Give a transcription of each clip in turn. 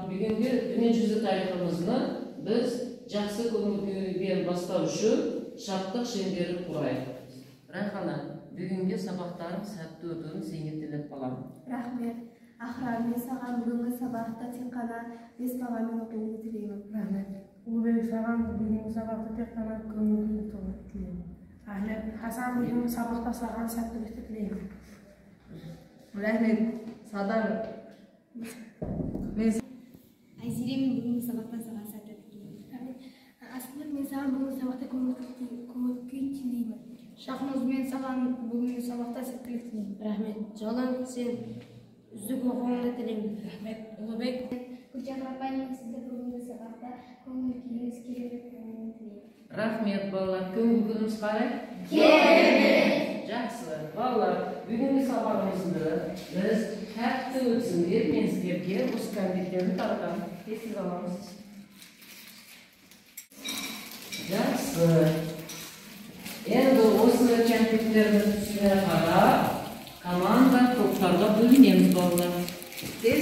Бүгінгі дүниежүзі тарихымызны біз жақсы көңіл-күйге бастау үшін шаттық шеңберін құрайық. Райхана, бүгінгі сабақтарың сәтті өтуін сенге тілеп қаламын. Рахмет. Ахрам, мен саған бүгінгі сабақта тек қана 5 бағамен оқуыңды тілеймін. Рахмет. Ұлыбек, саған бүгінгі сабақта тек қана көңіл-күй тілеймін. Рахмет. Хасан, бүгінгі сабақта саған сәттілікті тілеймін. Рахмет. Садар. Айзере, мен бүгінгі сабақта саған сәттілік тілеймін. Асылбек, мен саған бүгінгі сабақта көңіл-күй тілеймін. Шахназ, мен саған бүгінгі сабақта сәттілік тілеймін. Рахмет. Жалан, сен үздік оқуыңды тілеймін. Рахмет. Ұлыбек. Гүлжан апай, мен сізді бүгінгі сабақта көңіл-күйіңіз керемет болуын тілеймін. Рахмет, балалар. Көңіл күйіңіз қалай? Керемет! Жақсы. Балалар, бүгінгі сабағымызды біз тәтті өтсін деп мен сіздерге осы конверттерді таратамын. Естіп аламыз. Жақсы. Енді осы конверттердің түсіне қарап, команда топтарға бөлінеміз балалар. Тез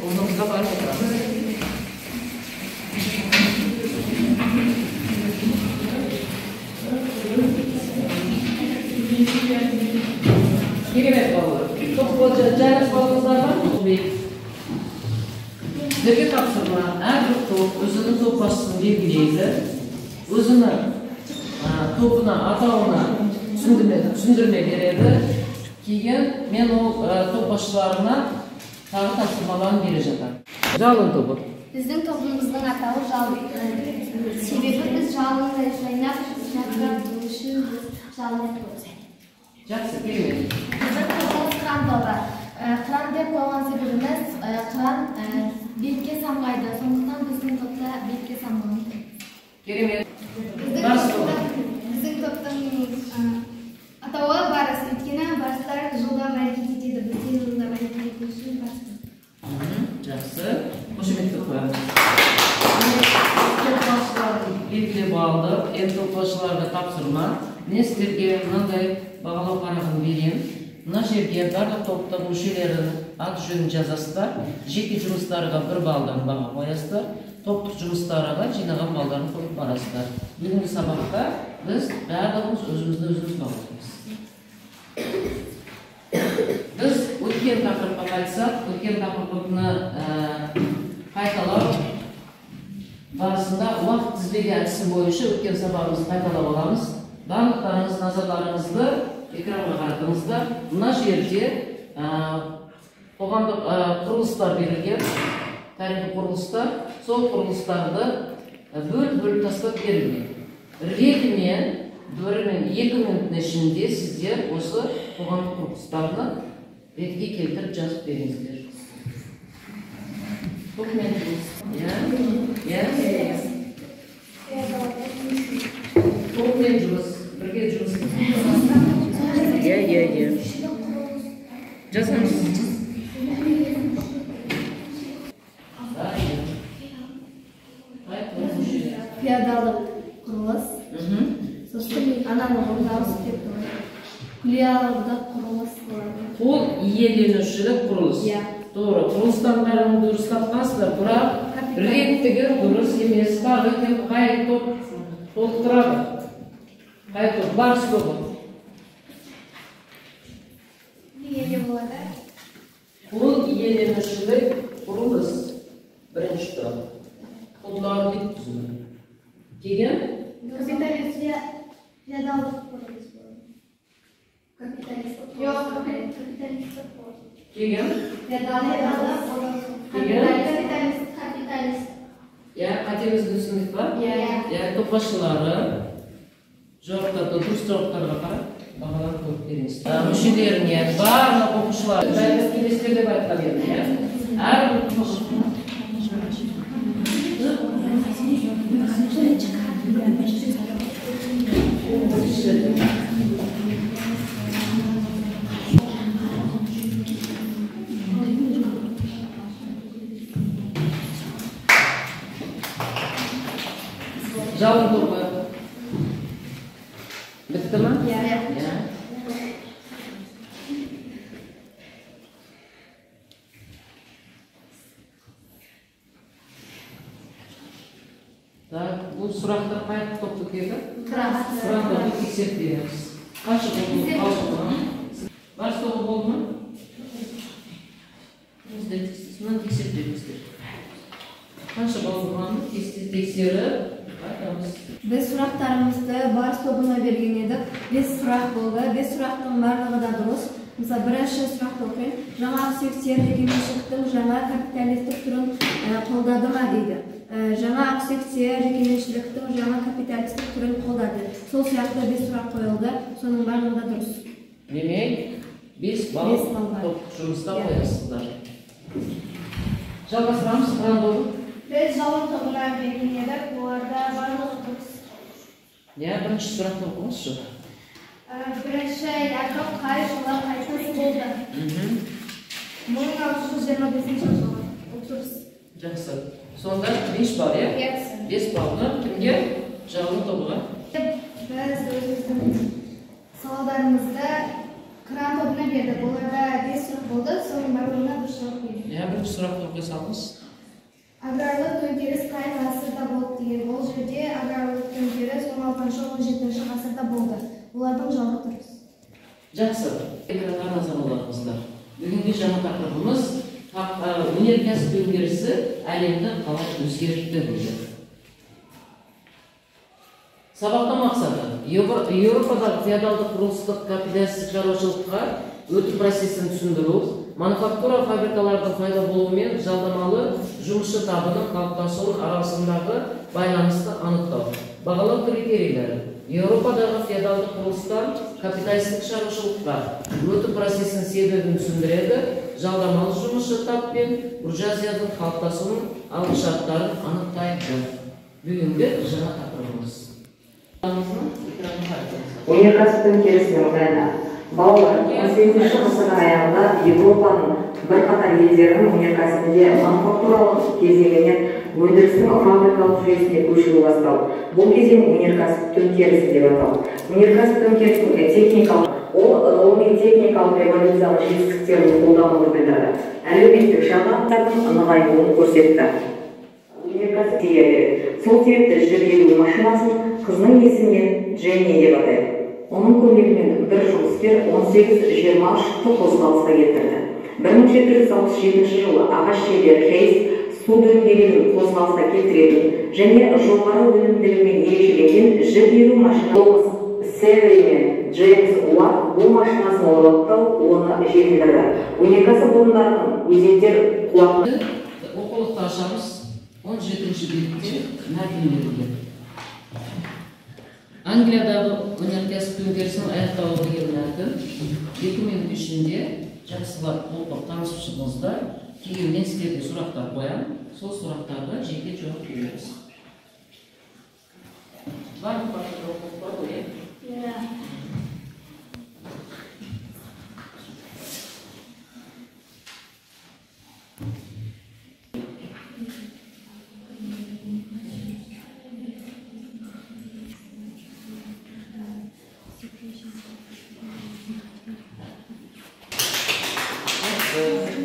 орнымызға барып отырамыз. Керемет балалар. Жайнас балаларыңыздар бар? Сіздерге тапсырма, әрбір топ өзінің топ басшысын белгілейді. Өзінің топына, атауына түсіндірме береді. Кейін мен ол топ басшыларына тағы тапсырмаларын бере жатар. Жалын тобы. Біздің тобымыздың атауы жалын. Себебі біз жалынды жайнап жатқан үшін жалын тобы. Жақсы, керемет. Біздің тобымыз қыран тобы. Қыран деп қойған себебіміз қыран бетке самғайды. Сондықтан біздің топта бетке самғайды. Керемет. Біздің топтың атауы барыс. Өйткені барыстар жылдам әрекет етеді. Бізден жылдам әрекет ету үшін барыс. Жақсы. Қошеметті қоямыз. Белгілеп алдық. Енді топташыларға тапсырма. Мен сіздерге мынандай бағалау парағын берем. Мына жерге барлық топтың мүшелерінің аты жөнін жазасыздар. Жеке жұмыстарға 1 балдан баға қоясыздар. Топтық жұмыстарға жинаған балдарын қойып барасыздар. Бүгінгі сабақта біз барлығымыз өзіміз бағалаймыз. Біз өткен тақырыпқа қайтсақ, өткен тақырыпны қайталау барысында уақыт тізбегі әдісі бойынша өткен сабағымызды қайталап аламыз. Барлықтарыңыз назарларыңызды экранға қаратыңыздар. Мына жерде қоғамдық құрылыстар берілген, тарихи құрылыстар, сол құрылыстарды бөліп тастап берілген. Ретімен, 2 минуттың ішінде сіздер осы қоғамдық құрылыстарны ретке келтіріп жазып беріңіздер. Тоқмен жұмыс. Тоқмен жұмыс. Бірге жұмыс. Жазамыз. Пиадалық құрылыс. Сосын ананы орындауыз деп тұрады. Күлиялығыда құрылыс болады. Қол иеленушілік құрылыс. Doğru. Құрылыстан бәрін дұрыс тапқансыздар, бірақ реттігі дұрыс емес. Тағы қай топ толықтырады. Қай топ барыс тобы. Неге болады? Қол иеленушілік құрылыс. Бірінші топ. Қолдары деп түзілді. Деген? Пиадалық құрылыс болады. Капиталистік. Жоқ, капиталистік болады. Деген? Капиталист. Қатемізді түсіндік ба? Топбасшылары дұрыс жауаптарға қарап бағалар қойып беріңіз. Мүшелеріне барлық оқушылар жайлы келесілер деп айтқан едім. Әрбір жалын тобы бітті ма? Bu sұрақтар қай топты келді? Кранды. Тексеріп береміз. Қанша болды? Бар тобы болды ма? Мынаны тексеріп беріңіздер. Қанша болғанын тексеріп айтамыз. Біз сұрақтарымызды бар тобына берген едік. 5 сұрақ болды. 5 сұрақтың барлығы да дұрыс. Мысалы, бірінші сұрақты оқиын. Жаңа ақсүйектер жекеменшіктің жаңа капиталистік түрін қолдады ма дейді. Жаңа ақсүйектер жекеменшіктің жаңа капиталистік түрін қолдады. Сол сияқты 5 сұрақ қойылды. Соның барлығы да дұрыс. Демек, 5 балл топ жұмыста қоясыздар. Жалғастырамыз, Қырандоғыр. Біз жалын тобына берген едік. Оларда барлығы дұрыс. Бірінші сұрақты оқыңызшы. Бірінші Яков қай жылы қайтыс болды? 1625 жылы. Дұрыс. Жақсы. Сонда 5 бар, е? 5 баллы кімге? Жалын тобыға. Біз өзіміздің сауалдарымызды Қыран тобына бердік. Оларда 5 сұрақ болды. Соның барлығына дұрыс жауап бердік. Бірінші сұрақты оқи салыңыз. Аграрлық төңкеріс қай ғасырда болды деген. Ол жерде аграрлық төңкеріс 16-17 ғасырда болды. Олардың жауабы дұрыс. Жақсы. Экранға назар аударыңыздар. Бүгінгі жаңа тақырыбымыз өнеркәсіп төңкерісі әлемді қалай өзгертті дейді. Сабақтың мақсаты Еуропадағы феодалдық құрылыстық капиталистік шаруашылыққа өту процесін түсіндіру, мануфактура фабрикалардың пайда болуымен жалдамалы жұмысшы табының қалыптасуы арасындағы байланысты анықтау. Бағалау критерийлері Еуропадағы феодалдық құрылыстан капиталистік шаруашылыққа өту процесінің себебін түсіндіреді, жалдамалы жұмысшы тап пен буржуазияның қалыптасуының алғышарттарын анықтайды. Бүгінгі жаңа тақырыбымыз. Өнеркәсіп төңкерісінің жағдайына балалар 18-ші ғасырдың аяғында Еуропаның бірқатар елдерінің өнеркәсібінде мануфактуралық кезеңінен өндірістің фабрикалық жүйесіне көшуі басталды. Бұл кезең өнеркәсіп төңкерісі деп аталды. Өнеркәсіп төңкерісінің техникалық, ол ғылыми-техникалық революциялық жетістіктерін қолдануды білдірді. Әлеуметтік жағдайлардың нығаюын көрсетті. Өнеркәсіп тиеді. Сол себепті жіп егу машинасын қызының есімінен Дженни деп атайды. Оның көмегімен бір жұмыскер 18-20 шықты қозғалысқа келтірді. 1767 жылы ағаш шебер Хейс су дөңгелегін қозғалысқа келтіретін және жоғары өнімділігімен ерекшеленген жіп егу машинасы Севери мен Джеймс Уатт бұл машинасын ойлаптау оны жетілдірді. Өнеркәсіп орындарының өзендер қуаты оқулықты ашамыз. 17-ші бетте мәтін берілген. Англиядағы өнеркәсіп төңкерісінің аяқталуы деген мәтін 2 минут ішінде жақсылап оқып танысып шығыңыздар. Кейін мен сіздерге сұрақтар қоямын. Сол сұрақтарға жеке жауап береміз. Бар ма оқулық бар ғой? Иә.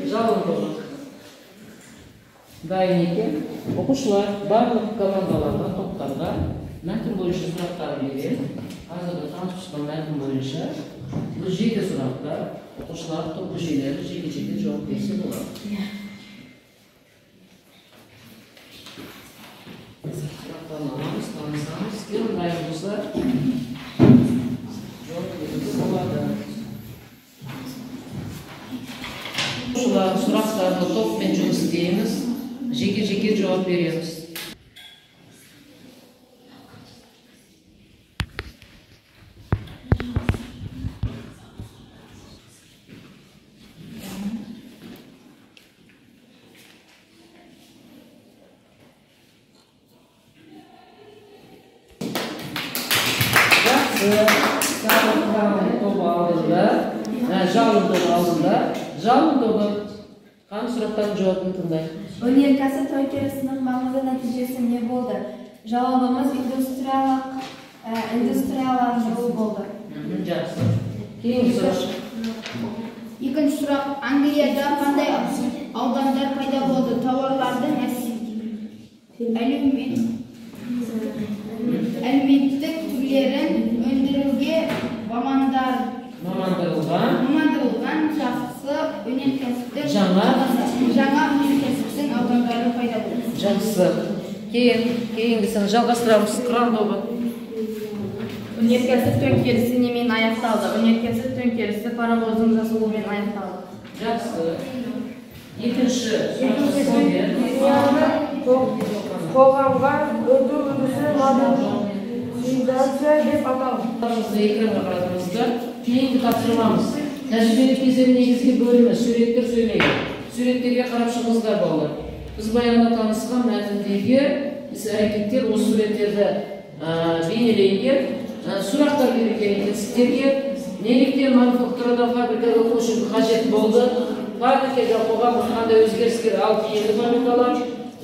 Жалын тобы. Дайын екен. Оқушылар барлық командаларға, топтарға мәтін бойынша сұрақтарын береді. Қазіргі танысып шыққан мәтін бойынша бұл жеке сұрақтар, оқушылар топ мүшелері жеке-жеке жауап берсе болады. Сұрақтарын аламыз, танысамыз. Кім дайын болса жауап беруге болады. Сұрақтарды топпен жұмыс істейміз, жеке-жеке жауап береміз. Жалын тобы алдында. Жалын тобы қан сұрақтардың жауабын тыңдайық. Өнеркәсіп төңкерісінің маңызды нәтижесі не болды? Жауабымыз индустрияландыру болды. Жақсы. Кейінгі сұрақ. Екінші сұрақ. Англияда қандай аудандар пайда болды? Тауарлардың әлеумет әлеуметтік түрлерін өндіруге мамандырылған жақсы өнеркәсіптің жаңа өнеркәсіптің аудандары пайда болды. Жақсы. Кейінгісін жалғастырамыз. Кран тобы. Өнеркәсіп төңкерісі немен аяқталды? Өнеркәсіп төңкерісі паровоздың жасалуымен аяқталды. Жақсы. Екінші қоғамға өту үрдісі модернизация деп аталды. Экранға қарадыңыздар. Кейінгі тапсырмамыз. Тәжірибелік кезең негізгі бөлімі суреттер сөйлейді. Суреттерге қарап шығыңыздар балалар. Біз баяғыда танысқан мәтіндегі іс-әрекеттер осы суреттерді бейнеленген сұрақтар берілген екен сіздерге. Неліктен мануфактурада фабрикаға көшу қажет болды? Фабрикаға қоғамға қандай өзгерістер алып келді фабрикалар?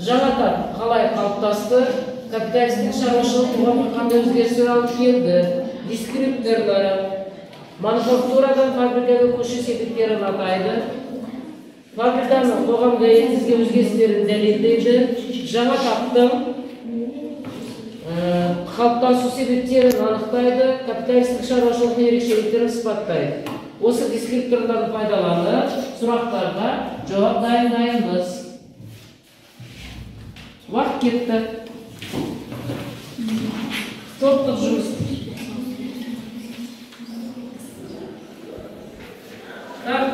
Жаңа тап қалай қалыптасты? Капиталистік шаруашылық қоғамға қандай өзгерістер алып келді? Дискрипторлары мануфактурадан фабрикаға көшу себептерін атайды. Фабриканың қоғамға енгізген өзгерістерін дәлелдейді. Жаңа таптың қалыптасу себептерін анықтайды. Капиталистік шаруашылықтың ерекшеліктерін сипаттайды. Осы дискрипторларды пайдаланып, сұрақтарға жауап дайындаймыз. Уақыт кетті. Топтық жұмыс. Так,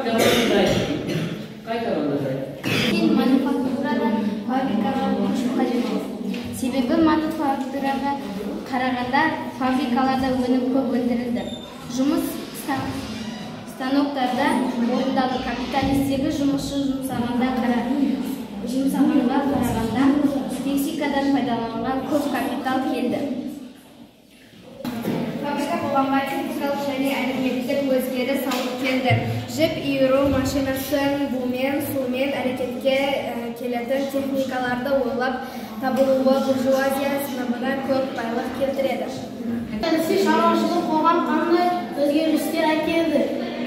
Мануфактурадан фабрикаға көшу қажет болды. Себебі мануфактураға қарағанда фабрикаларда өнім көп өндірілді. Жұмыс станоктарда орындалды. Капиталистегі жұмысшы жұмсағанға қарағанда техникадан пайдаланылған көп капитал келді. Фабрика қоғамға техникалық және әлеуметтік өзгеріс алып келді. Жіп иіру машинасын бумен, сумен әрекетке келетін техникаларды ойлап табылуы буржуазия сыныбына көп байлық келтіреді. Капиталистік шаруашылық қоғам қандай өзгерістер әкелді?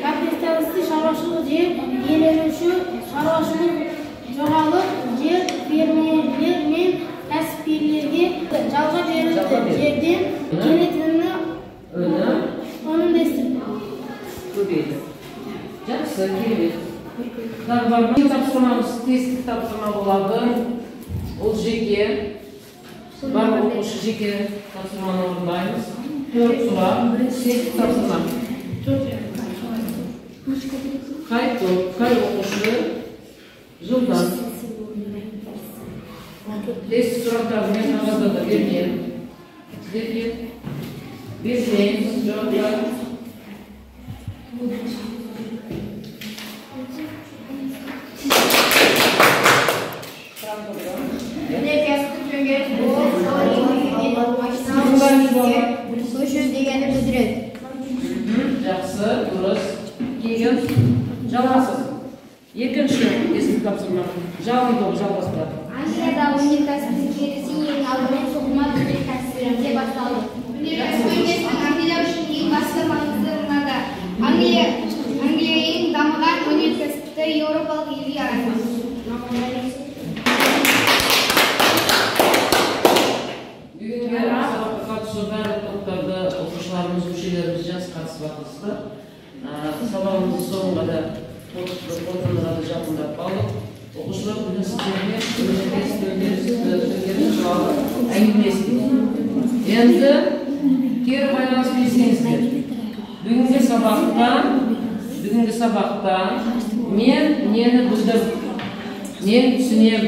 Капиталистік шаруашылық жер иеленуші шаруашылық жоғалып, жер фермерлер мен кәсіпкерлерге жалға берілді. Жерден келетіні оның дестірді. Көбейді. Жақсы, керемет. Тапсырмамыз тесттік тапсырма болады. Ол жеке. Барлық оқушы жеке тапсырманы орындаймыз. 4 сұрақ. Тесттік тапсырма. Қай оқушы жылдан тесттік сұрақтарды мен қағазда да берген. Сіздерге бермейміз жауаптар. Өнеркәсіптік төңкеріс көшу дегенді білдіреді. Жақсы, дұрыс. Кейін жалғасыз. Екінші тесттік тапсырма. Жалғастырады. Англияда өнеркәсіптік керісі ең алдымен тоқыма өнеркәсібінде басталды. Өнеркәсіптің Англия үшін ең басты маңызды мынада. Англия ең дамыған өнеркәсіпті еуропалық елге айналды. Бүгінгі сабаққа қатысу барлық топтарды оқушыларымыз, мүшелеріміз жас қатысып жатырсыздар. Сабағымыздың соңына да қорытындыға да жақындап қалдық. Оқушылар бүгін сіздерге өнеркәсіп туралы әңгімелестік. Енді кері байланыс берсеңіздер. Бүгінгі сабақта мен нені білдім, мен түсінем,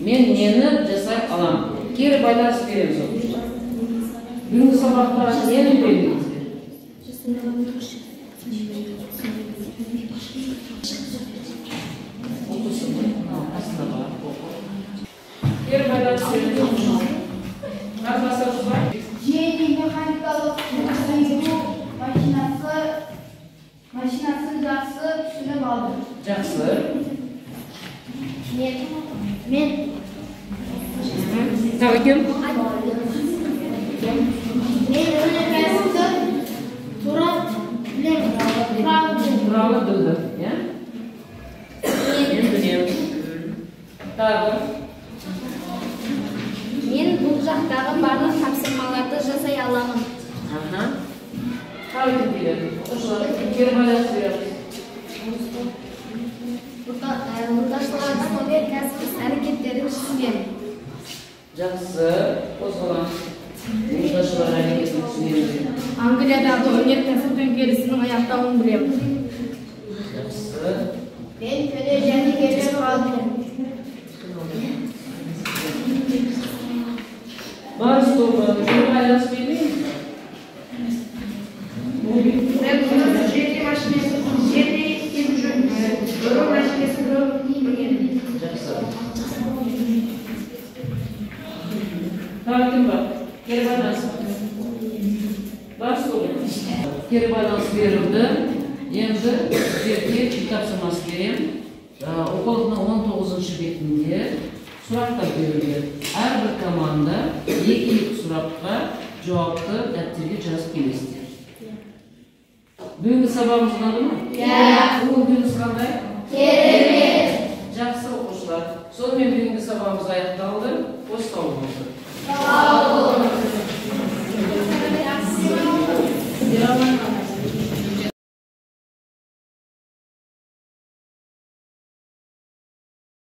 мен нені жасай алам. Кері байланыс береміз оқушылар. Бүгінгі сабақта нені білдіңіздер? Кері байланыс береміз. Жеңіл механикалық өндіру машинасын жақсы түсініп алды. Жақсы. Мен Тағы кем? Мен өнеркәсіпті туралы білемін. Туралы білдім, иә? Мен білемін. Тағы? Мен бұл жақтағы барлық тапсырмаларды жасай аламын. Қалай келеді? Оқушылар кері байланыс береміз. Мұқтаждылардан өнеркәсіп әрекеттерін түсінемін. Жақсы, қозғалам. Мұқтаждылар әрекетін түсінеміз. Англиядағы өнеркәсіп төңкерісінің аяқтауын білемін. Жақсы. Мен көне жәдігерлер қалдым. Барыс тобы, кері байланыс бермейміз. Жеті машинесі, жеті өрі машинесі білген. Жақсы. Тағы кім бар? Кері байланыс. Барыс тобы. Кері байланыс берілді. Енді сіздерге үй тапсырмасы беремін. Оқулықтың 19-шы бетінде сұрақтар берілген. Әрбір команда екі сұраққа жауапты дәптерге жазып келесіздер. Бүгінгі сабағымыз ұнады ма? Бүгінгі қандай? Керемет! Жақсы оқушылар. Сонымен бүгінгі сабағымыз аяқталды.